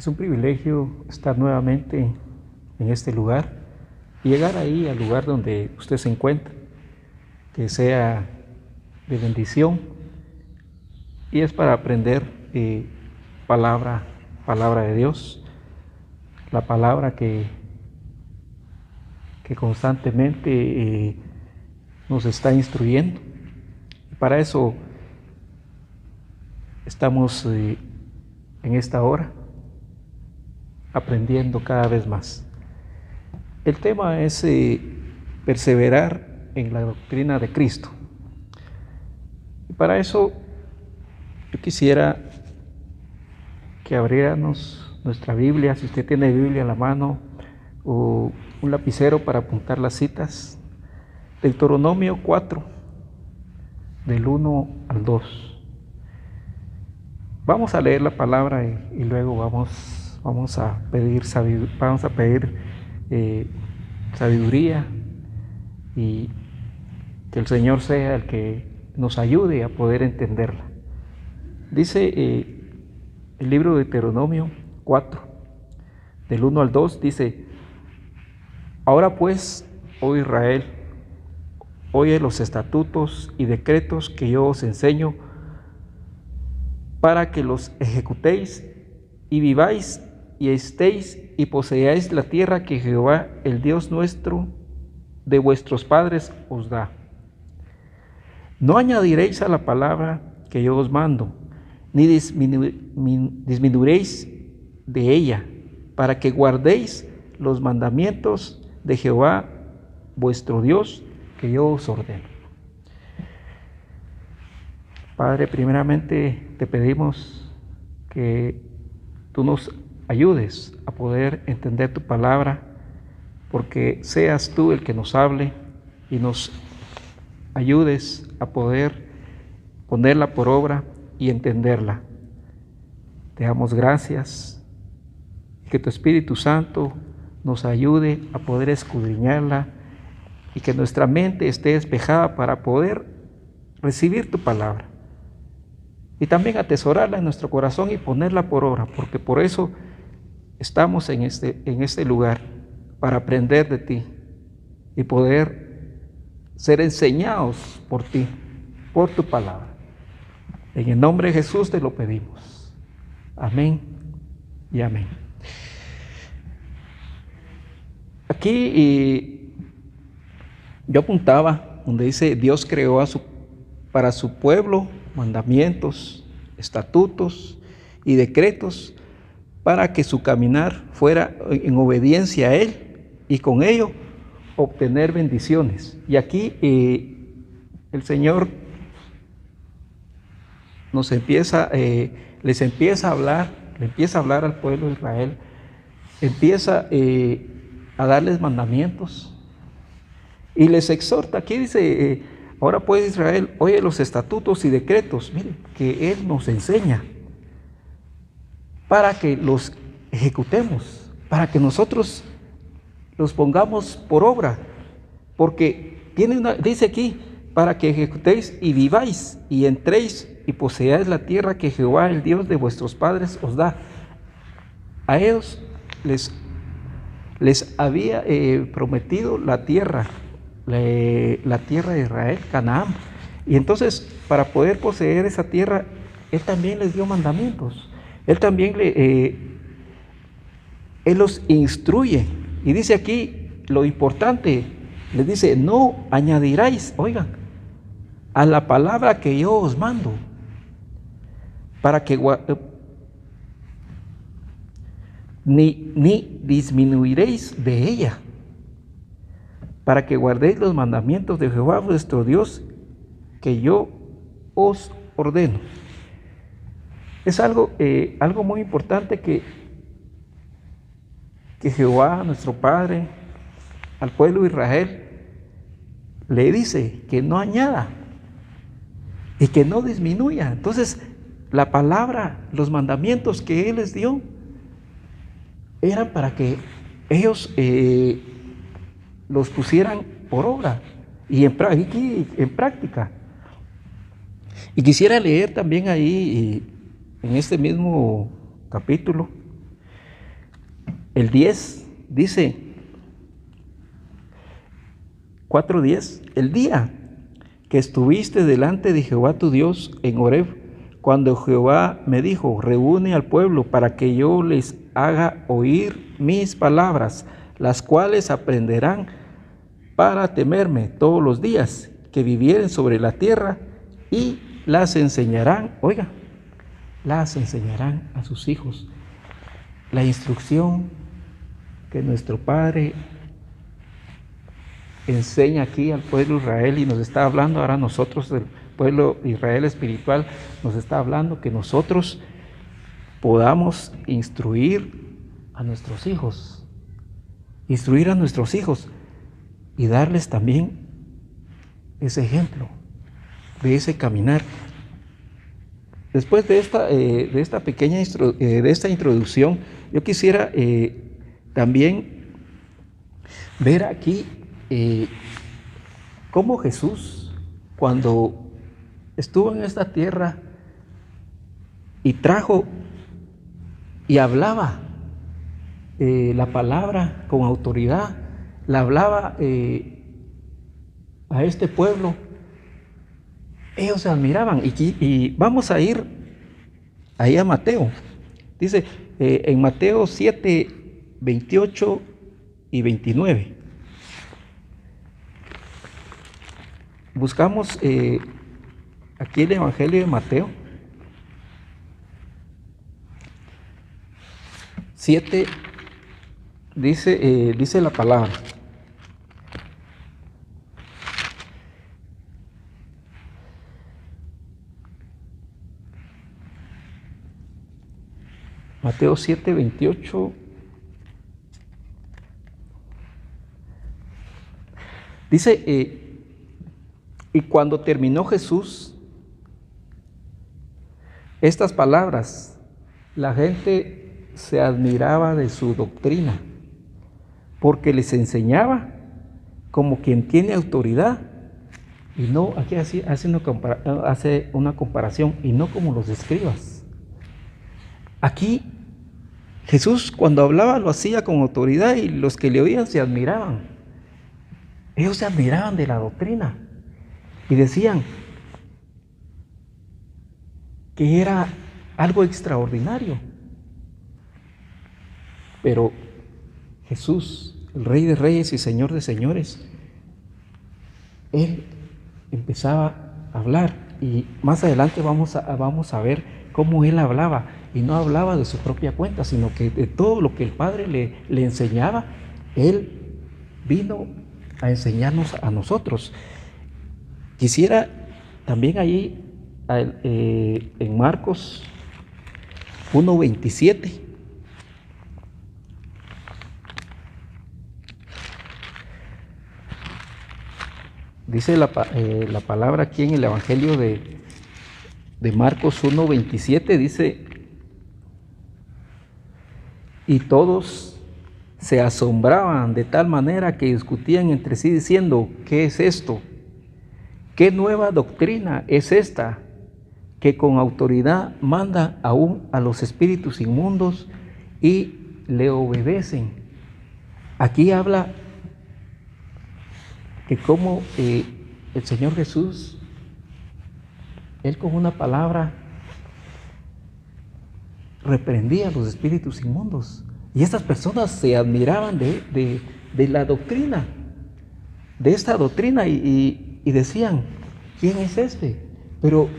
Es un privilegio estar nuevamente en este lugar y llegar ahí al lugar donde usted se encuentra, que sea de bendición, y es para aprender palabra de Dios, la palabra que constantemente nos está instruyendo. Y para eso estamos en esta hora aprendiendo cada vez más. El tema es perseverar en la doctrina de Cristo. Y para eso yo quisiera que abriéramos nuestra Biblia, si usted tiene Biblia en la mano o un lapicero para apuntar las citas. Deuteronomio 4, del 1 al 2. Vamos a leer la palabra y luego vamos a pedir sabiduría y que el Señor sea el que nos ayude a poder entenderla. Dice el libro de Deuteronomio 4, del 1 al 2, dice: Ahora pues, oh Israel, oye los estatutos y decretos que yo os enseño, para que los ejecutéis y viváis y estéis y poseáis la tierra que Jehová, el Dios nuestro, de vuestros padres os da. No añadiréis a la palabra que yo os mando, ni disminuiréis de ella, para que guardéis los mandamientos de Jehová, vuestro Dios, que yo os ordeno. Padre, primeramente te pedimos que tú nos ayudes a poder entender tu palabra, porque seas tú el que nos hable y nos ayudes a poder ponerla por obra y entenderla. Te damos gracias, que tu Espíritu Santo nos ayude a poder escudriñarla y que nuestra mente esté despejada para poder recibir tu palabra y también atesorarla en nuestro corazón y ponerla por obra, porque por eso estamos en este lugar, para aprender de ti y poder ser enseñados por ti, por tu palabra. En el nombre de Jesús te lo pedimos. Amén y amén. Aquí yo apuntaba donde dice: Dios creó para su pueblo mandamientos, estatutos y decretos para que su caminar fuera en obediencia a Él y con ello obtener bendiciones. Y aquí el Señor les empieza a hablar al pueblo de Israel, empieza a darles mandamientos y les exhorta. Aquí dice: ahora pues Israel, oye los estatutos y decretos, miren, que Él nos enseña para que los ejecutemos, para que nosotros los pongamos por obra, porque dice aquí: para que ejecutéis y viváis y entréis y poseáis la tierra que Jehová, el Dios de vuestros padres, os da. A ellos les había prometido la tierra de Israel, Canaán. Y entonces, para poder poseer esa tierra, Él también les dio mandamientos. Él también Él los instruye. Y dice aquí lo importante, les dice: no añadiráis, oigan, a la palabra que yo os mando, para que ni disminuiréis de ella, para que guardéis los mandamientos de Jehová vuestro Dios, que yo os ordeno. Es algo muy importante que Jehová, nuestro Padre, al pueblo de Israel le dice que no añada y que no disminuya. Entonces, la palabra, los mandamientos que Él les dio eran para que ellos los pusieran por obra y en práctica. Y quisiera leer también ahí en este mismo capítulo El 10 dice, 4:10, el día que estuviste delante de Jehová tu Dios en Horeb, cuando Jehová me dijo, reúne al pueblo para que yo les haga oír mis palabras, las cuales aprenderán para temerme todos los días que vivieren sobre la tierra, y las enseñarán, oiga, las enseñarán a sus hijos. La instrucción que nuestro Padre enseña aquí al pueblo de Israel, y nos está hablando ahora nosotros, del pueblo de Israel espiritual, nos está hablando que nosotros podamos instruir a nuestros hijos y darles también ese ejemplo de ese caminar. Después de esta pequeña introducción, yo quisiera también ver aquí cómo Jesús, cuando estuvo en esta tierra y trajo y hablaba la palabra con autoridad, la hablaba a este pueblo, ellos se admiraban. Y vamos a ir ahí a Mateo. Dice en Mateo 7, 28 y 29. Buscamos aquí el Evangelio de Mateo 7, dice la palabra. Mateo 7, 28. Dice, y cuando terminó Jesús estas palabras, la gente se admiraba de su doctrina, porque les enseñaba como quien tiene autoridad, y no, aquí hace una comparación, y no como los escribas. Aquí Jesús, cuando hablaba, lo hacía con autoridad, y los que le oían se admiraban. Ellos se admiraban de la doctrina y decían que era algo extraordinario. Pero Jesús, el Rey de Reyes y Señor de Señores, Él empezaba a hablar, y más adelante vamos a ver cómo Él hablaba, y no hablaba de su propia cuenta, sino que de todo lo que el Padre le enseñaba, Él vino a enseñarnos a nosotros. Quisiera también ahí en Marcos 1:27, dice la palabra aquí en el Evangelio de Marcos 1:27, dice, y todos se asombraban de tal manera que discutían entre sí diciendo, ¿qué es esto? ¿Qué nueva doctrina es esta que con autoridad manda aún a los espíritus inmundos y le obedecen? Aquí habla que como el Señor Jesús, Él con una palabra reprendía a los espíritus inmundos, y estas personas se admiraban de la doctrina, de esta doctrina, y decían, ¿quién es este? Pero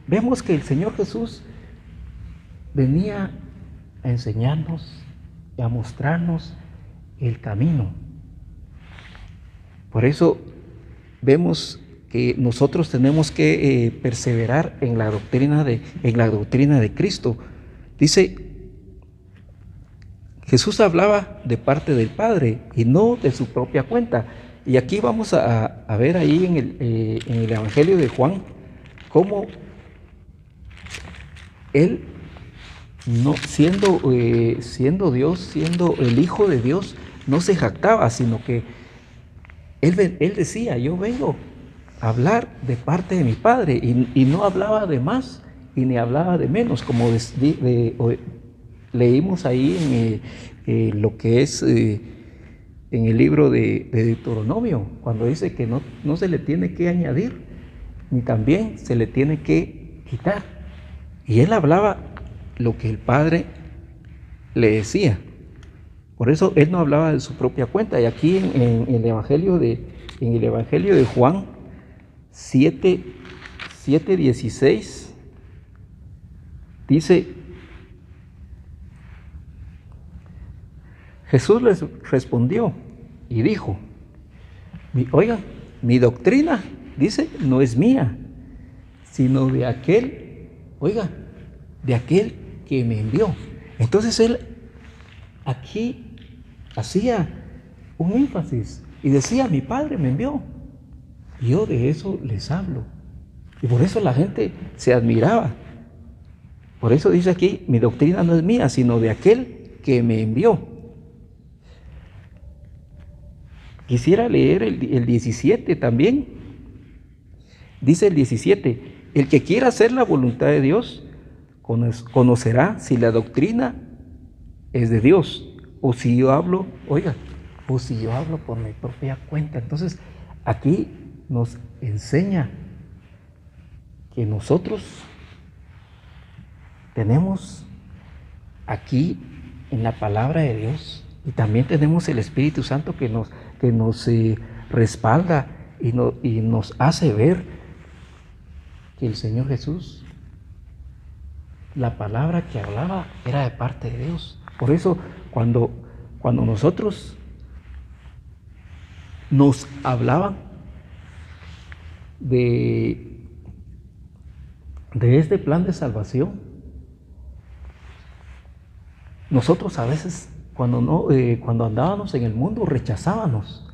vemos que el Señor Jesús venía a enseñarnos y a mostrarnos el camino. Por eso vemos que nosotros tenemos que perseverar en la doctrina de Cristo. Dice, Jesús hablaba de parte del Padre y no de su propia cuenta. Y aquí vamos a ver ahí en el Evangelio de Juan cómo Él, no siendo Dios, siendo el Hijo de Dios, no se jactaba, sino que Él decía, yo vengo a hablar de parte de mi Padre, y no hablaba de más y ni hablaba de menos, como leímos ahí lo que es en el libro de Deuteronomio, cuando dice que no se le tiene que añadir, ni también se le tiene que quitar. Y él hablaba lo que el Padre le decía. Por eso él no hablaba de su propia cuenta. Y aquí en el Evangelio de Juan 7:16 dice: Jesús les respondió y dijo: oigan, mi doctrina, dice, no es mía, sino de aquel, de aquel que me envió. Entonces él aquí hacía un énfasis y decía: mi Padre me envió. Y yo de eso les hablo. Y por eso la gente se admiraba. Por eso dice aquí: mi doctrina no es mía, sino de aquel que me envió. Quisiera leer el 17 también. Dice el 17: el que quiera hacer la voluntad de Dios conocerá si la doctrina es de Dios, o si yo hablo, por mi propia cuenta. Entonces, aquí nos enseña que nosotros tenemos aquí en la palabra de Dios, y también tenemos el Espíritu Santo que nos respalda y nos hace ver que el Señor Jesús, la palabra que hablaba era de parte de Dios. Por eso cuando nosotros nos hablaban de este plan de salvación, nosotros a veces cuando andábamos en el mundo rechazábamos,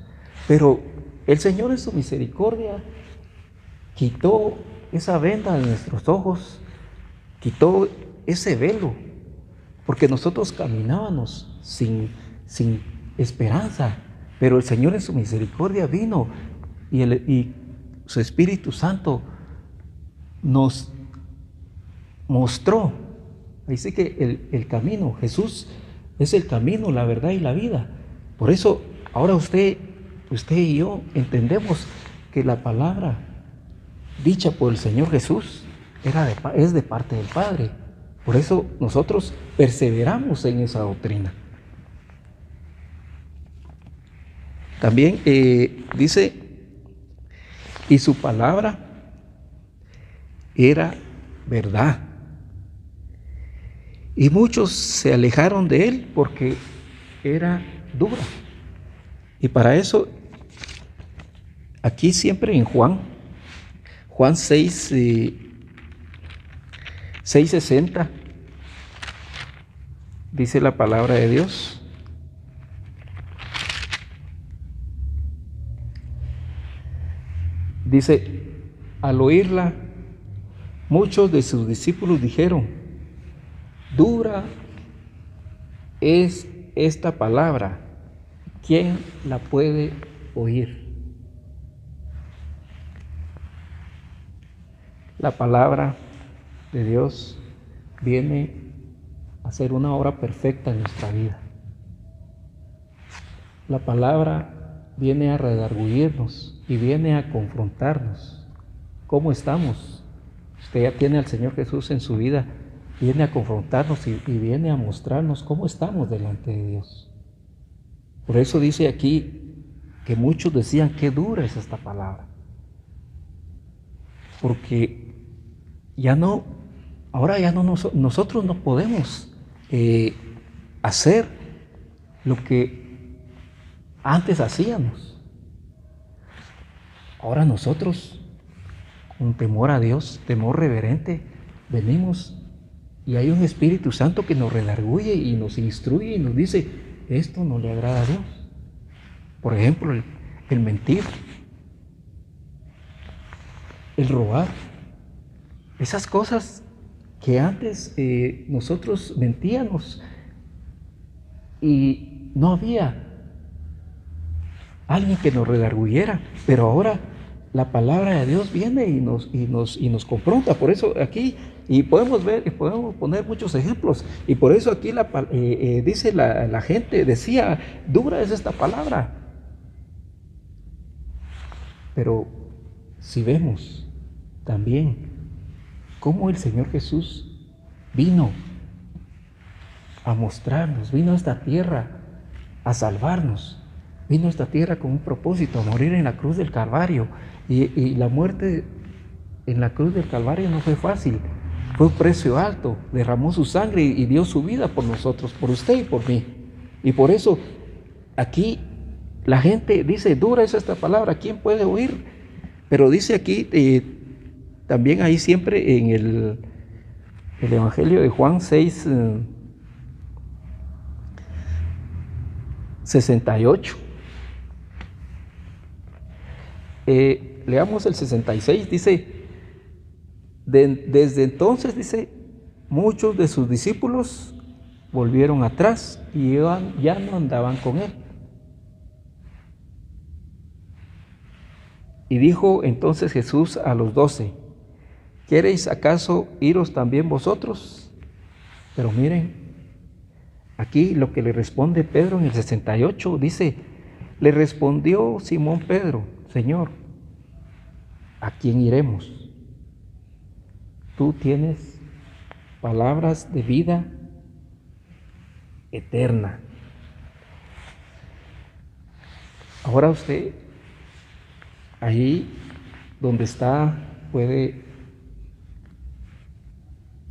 pero el Señor en su misericordia quitó esa venda de nuestros ojos, quitó ese velo, porque nosotros caminábamos sin esperanza, pero el Señor en su misericordia vino y su Espíritu Santo nos mostró. Así que el camino, Jesús es el camino, la verdad y la vida. Por eso ahora usted y yo entendemos que la palabra dicha por el Señor Jesús es de parte del Padre. Por eso nosotros perseveramos en esa doctrina. También dice: y su palabra era verdad. Y muchos se alejaron de él porque era dura. Y para eso, aquí siempre en Juan 6:60, dice la palabra de Dios: dice, al oírla, muchos de sus discípulos dijeron: dura es esta palabra, ¿quién la puede oír? La palabra de Dios viene a ser una obra perfecta en nuestra vida. La palabra viene a redarguirnos y viene a confrontarnos. ¿Cómo estamos? Usted ya tiene al Señor Jesús en su vida. Viene a confrontarnos y viene a mostrarnos cómo estamos delante de Dios. Por eso dice aquí que muchos decían: qué dura es esta palabra. Porque nosotros no podemos hacer lo que antes hacíamos. Ahora nosotros, con temor a Dios, temor reverente, venimos y hay un Espíritu Santo que nos redarguye y nos instruye y nos dice: esto no le agrada a Dios. Por ejemplo, el mentir, el robar, esas cosas que antes nosotros mentíamos y no había alguien que nos redarguyera, pero ahora la palabra de Dios viene y nos confronta. Por eso aquí, y podemos ver, y podemos poner muchos ejemplos, y por eso aquí dice la gente, decía, dura es esta palabra. Pero si vemos también cómo el Señor Jesús vino a mostrarnos, vino a esta tierra a salvarnos, vino a esta tierra con un propósito, a morir en la cruz del Calvario, y la muerte en la cruz del Calvario no fue fácil, fue un precio alto, derramó su sangre y dio su vida por nosotros, por usted y por mí. Y por eso aquí la gente dice, dura es esta palabra, ¿quién puede oír? Pero dice aquí, también ahí siempre en el Evangelio de Juan 6, 68. Leamos el 66, dice, desde entonces, dice, muchos de sus discípulos volvieron atrás y ya no andaban con él. Y dijo entonces Jesús a los 12, ¿queréis acaso iros también vosotros? Pero miren, aquí lo que le responde Pedro en el 68, dice, le respondió Simón Pedro, Señor, ¿a quién iremos? Tú tienes palabras de vida eterna. Ahora usted, ahí donde está, puede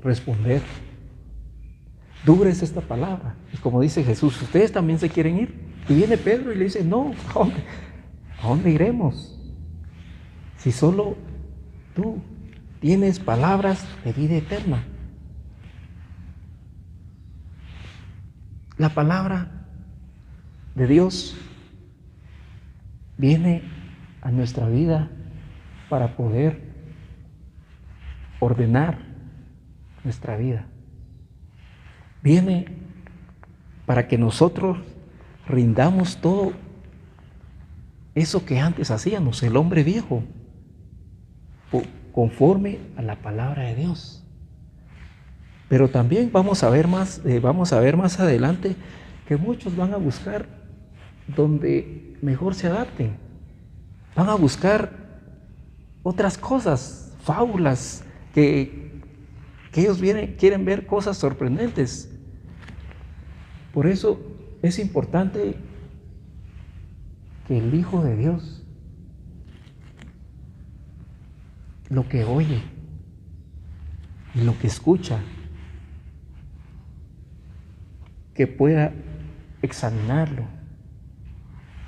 responder. Dura es esta palabra. Y como dice Jesús, ¿ustedes también se quieren ir? Y viene Pedro y le dice, no, ¿a dónde iremos? Si solo tú tienes palabras de vida eterna. La palabra de Dios viene a nuestra vida para poder ordenar nuestra vida. Viene para que nosotros rindamos todo eso que antes hacíamos, el hombre viejo, conforme a la palabra de Dios. Pero también vamos a ver más adelante que muchos van a buscar donde mejor se adapten. Van a buscar otras cosas, fábulas, que ellos quieren ver cosas sorprendentes. Por eso es importante que el Hijo de Dios, lo que oye y lo que escucha, que pueda examinarlo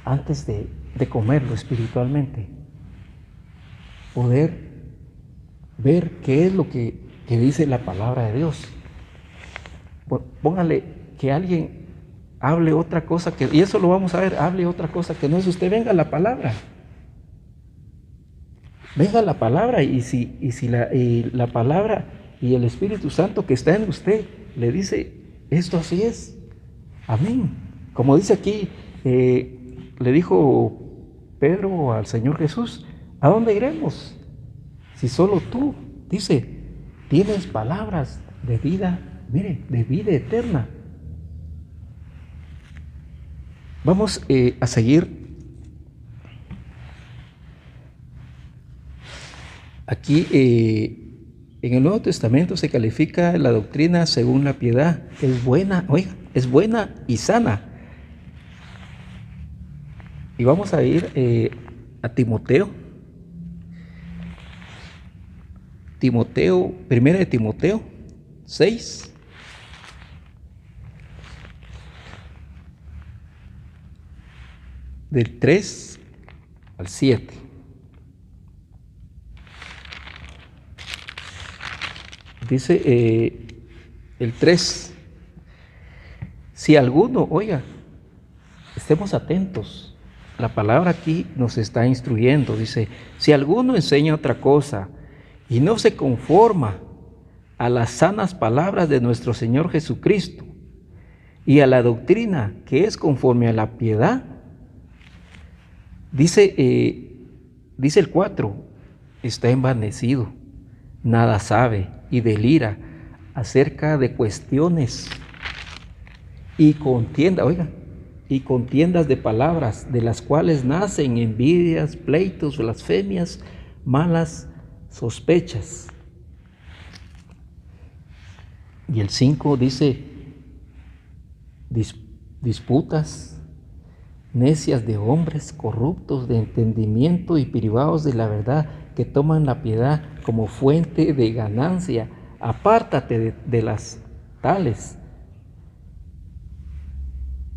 antes de comerlo espiritualmente, poder ver qué es lo que dice la palabra de Dios. Póngale que alguien hable otra cosa, y eso lo vamos a ver, hable otra cosa que no es usted, venga la palabra. Venga la palabra, y si la palabra y el Espíritu Santo que está en usted le dice, esto así es, amén. Como dice aquí, le dijo Pedro al Señor Jesús, ¿a dónde iremos? Si solo tú, dice, tienes palabras de vida, mire, de vida eterna. Vamos a seguir. Aquí en el Nuevo Testamento se califica la doctrina según la piedad. Es buena, oiga, es buena y sana. Y vamos a ir a Timoteo. Primera de Timoteo 6. Del 3 al 7. Dice el 3. Si alguno, oiga, estemos atentos. La palabra aquí nos está instruyendo. Dice, si alguno enseña otra cosa y no se conforma a las sanas palabras de nuestro Señor Jesucristo y a la doctrina que es conforme a la piedad, dice, dice el 4, está envanecido, nada sabe y delira acerca de cuestiones y contiendas de palabras, de las cuales nacen envidias, pleitos, blasfemias, malas sospechas. Y el 5 dice, disputas necias de hombres corruptos de entendimiento y privados de la verdad, que toman la piedad como fuente de ganancia. Apártate de las tales.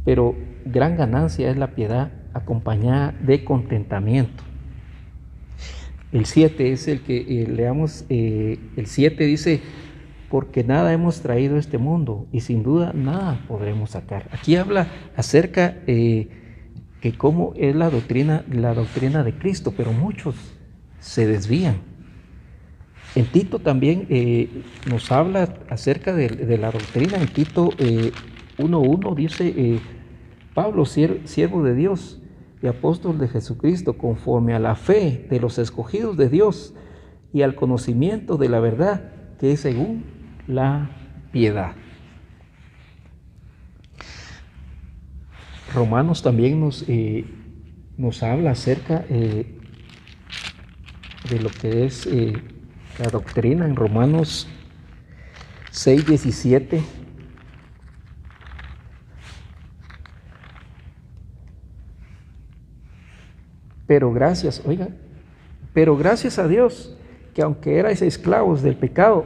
Pero gran ganancia es la piedad acompañada de contentamiento. El 7 es el que leamos. El 7 dice, porque nada hemos traído a este mundo y sin duda nada podremos sacar. Aquí habla acerca que cómo es la doctrina de Cristo, pero muchos se desvían. En Tito también nos habla acerca de la doctrina. En Tito 1:1 dice, Pablo, siervo de Dios y apóstol de Jesucristo, conforme a la fe de los escogidos de Dios y al conocimiento de la verdad, que es según la piedad. Romanos también nos habla acerca de lo que es la doctrina. En Romanos 6:17 pero gracias a Dios, que aunque erais esclavos del pecado,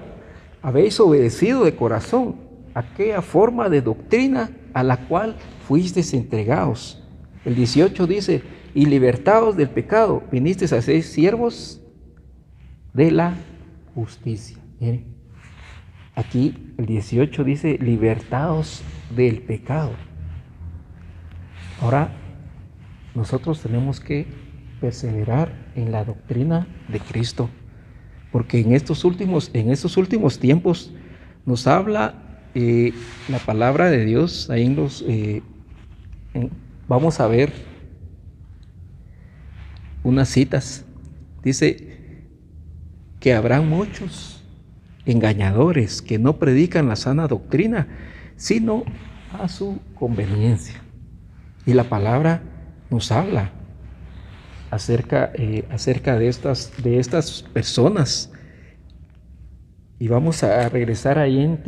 habéis obedecido de corazón aquella forma de doctrina a la cual fuisteis entregados. El 18 dice, y libertados del pecado, vinisteis a ser siervos de la justicia. Miren, aquí el 18 dice, libertados del pecado. Ahora, nosotros tenemos que perseverar en la doctrina de Cristo, porque en estos últimos tiempos nos habla la palabra de Dios. Ahí vamos a ver unas citas. Dice que habrán muchos engañadores que no predican la sana doctrina, sino a su conveniencia. Y la palabra nos habla acerca de estas personas. Y vamos a regresar ahí en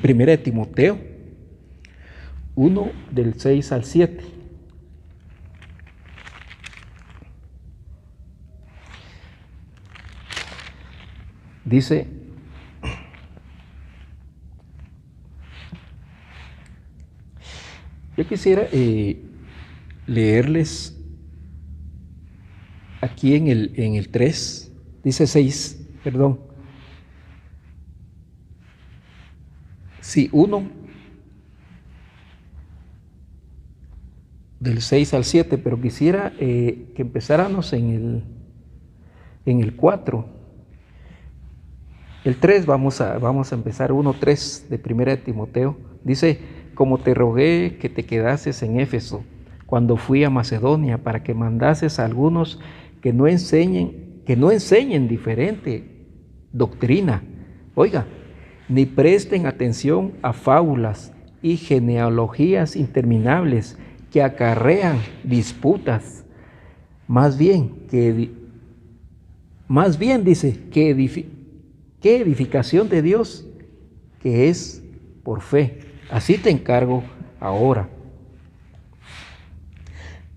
Primera de Timoteo 1, del 6 al 7. Dice, yo quisiera leerles aquí en el 3, dice 6, perdón. Sí, 1, del 6 al 7, pero quisiera que empezáramos en el 4. El 3 vamos a empezar, 1:3 de Primera de Timoteo. Dice, como te rogué que te quedases en Éfeso cuando fui a Macedonia, para que mandases a algunos que no enseñen diferente doctrina. Oiga, ni presten atención a fábulas y genealogías interminables que acarrean disputas. Más bien dice que edificación de Dios, que es por fe. Así te encargo ahora.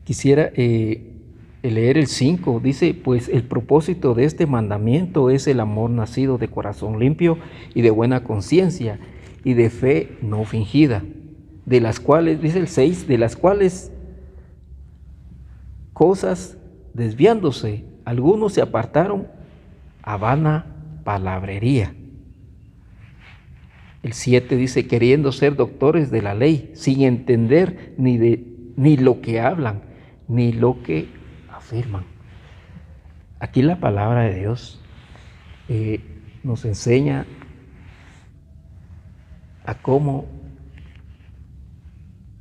Quisiera leer el 5. Dice, pues el propósito de este mandamiento es el amor nacido de corazón limpio y de buena conciencia y de fe no fingida, de las cuales, dice el 6, de las cuales cosas desviándose, algunos se apartaron a vana palabrería. El 7 dice, queriendo ser doctores de la ley, sin entender ni lo que hablan, ni lo que afirman. Aquí la palabra de Dios nos enseña a cómo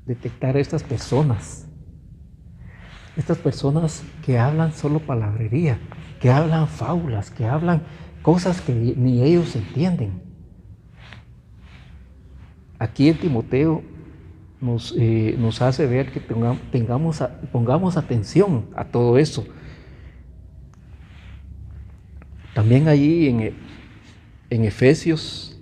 detectar a estas personas Estas personas que hablan solo palabrería, que hablan fábulas, que hablan cosas que ni ellos entienden. Aquí en Timoteo nos hace ver que pongamos atención a todo eso. También allí en Efesios,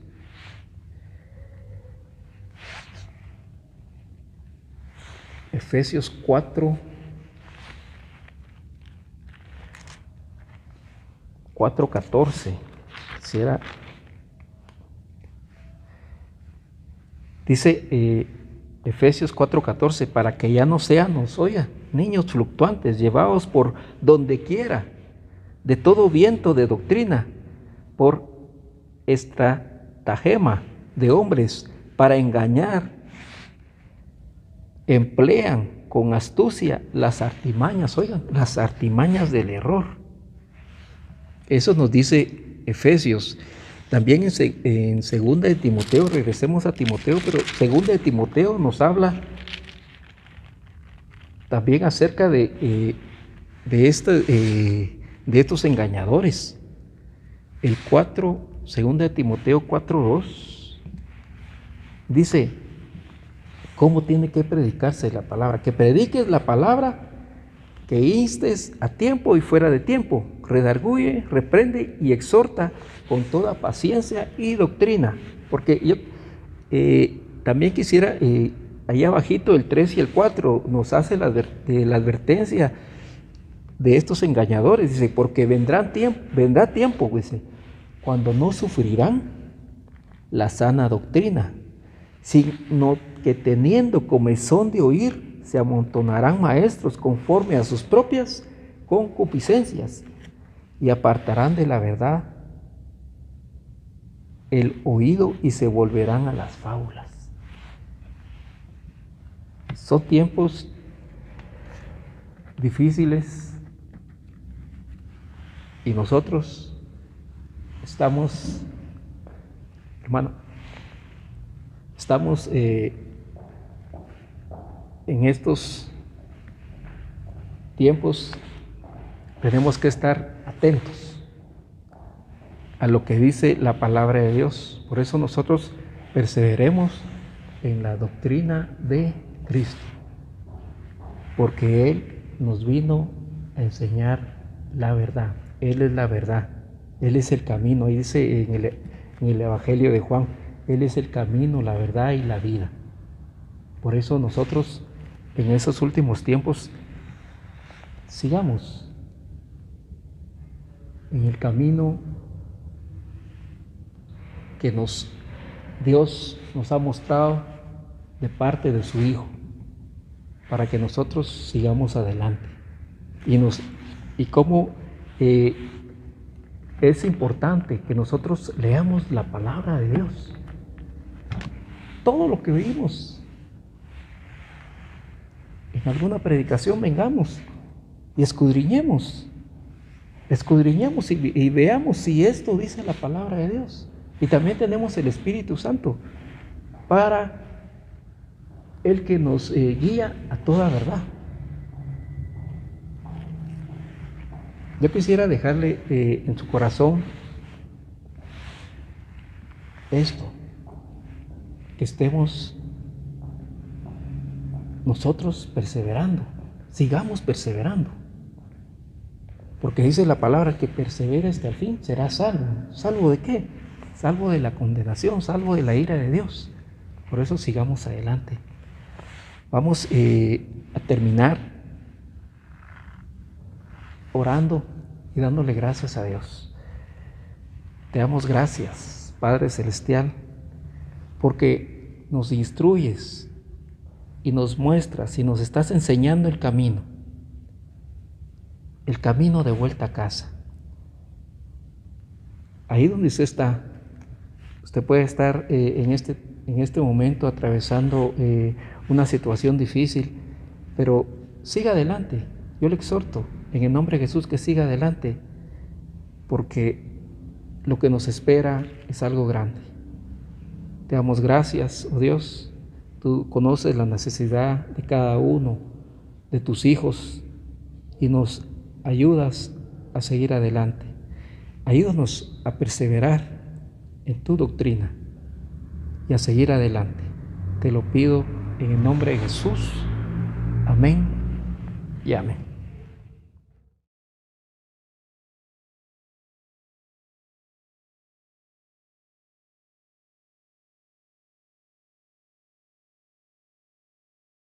Efesios 4:14, dice Efesios 4:14, para que ya no seamos, niños fluctuantes, llevados por donde quiera, de todo viento de doctrina, por estratagema de hombres, para engañar, emplean con astucia las artimañas del error. Eso nos dice Efesios. También en segunda de Timoteo, regresemos a Timoteo, pero segunda de Timoteo nos habla también acerca de estos engañadores. Segunda de Timoteo 4:2 dice cómo tiene que predicarse la palabra, que prediques la palabra, que instes a tiempo y fuera de tiempo, redarguye, reprende y exhorta con toda paciencia y doctrina. Porque yo también quisiera, ahí abajito el 3 y el 4 nos hace la advertencia de estos engañadores. Dice, porque vendrá tiempo, dice, cuando no sufrirán la sana doctrina, sino que teniendo comezón de oír, se amontonarán maestros conforme a sus propias concupiscencias y apartarán de la verdad el oído y se volverán a las fábulas. Son tiempos difíciles y nosotros estamos, hermano, en estos tiempos tenemos que estar atentos a lo que dice la palabra de Dios. Por eso nosotros perseveremos en la doctrina de Cristo, porque Él nos vino a enseñar la verdad. Él es la verdad, Él es el camino. Ahí dice en el Evangelio de Juan, Él es el camino, la verdad y la vida. Por eso nosotros en esos últimos tiempos sigamos en el camino que Dios nos ha mostrado de parte de su Hijo, para que nosotros sigamos adelante. Y cómo es importante que nosotros leamos la palabra de Dios. Todo lo que vimos en alguna predicación, vengamos y escudriñemos y veamos si esto dice la palabra de Dios. Y también tenemos el Espíritu Santo para el que nos guía a toda verdad. Yo quisiera dejarle en su corazón esto, que estemos nosotros perseverando, sigamos perseverando, porque dice la palabra que persevera hasta el fin será salvo. ¿Salvo de qué? Salvo de la condenación, salvo de la ira de Dios. Por eso sigamos adelante. Vamos a terminar orando y dándole gracias a Dios. Te damos gracias, Padre Celestial, porque nos instruyes y nos muestras y nos estás enseñando el camino de vuelta a casa. Ahí donde usted está, usted puede estar en este momento atravesando una situación difícil, pero siga adelante. Yo le exhorto en el nombre de Jesús que siga adelante, porque lo que nos espera es algo grande. Te damos gracias, oh Dios. Tú conoces la necesidad de cada uno de tus hijos y nos ayudas a seguir adelante. Ayúdanos a perseverar en tu doctrina y a seguir adelante. Te lo pido en el nombre de Jesús. Amén y amén.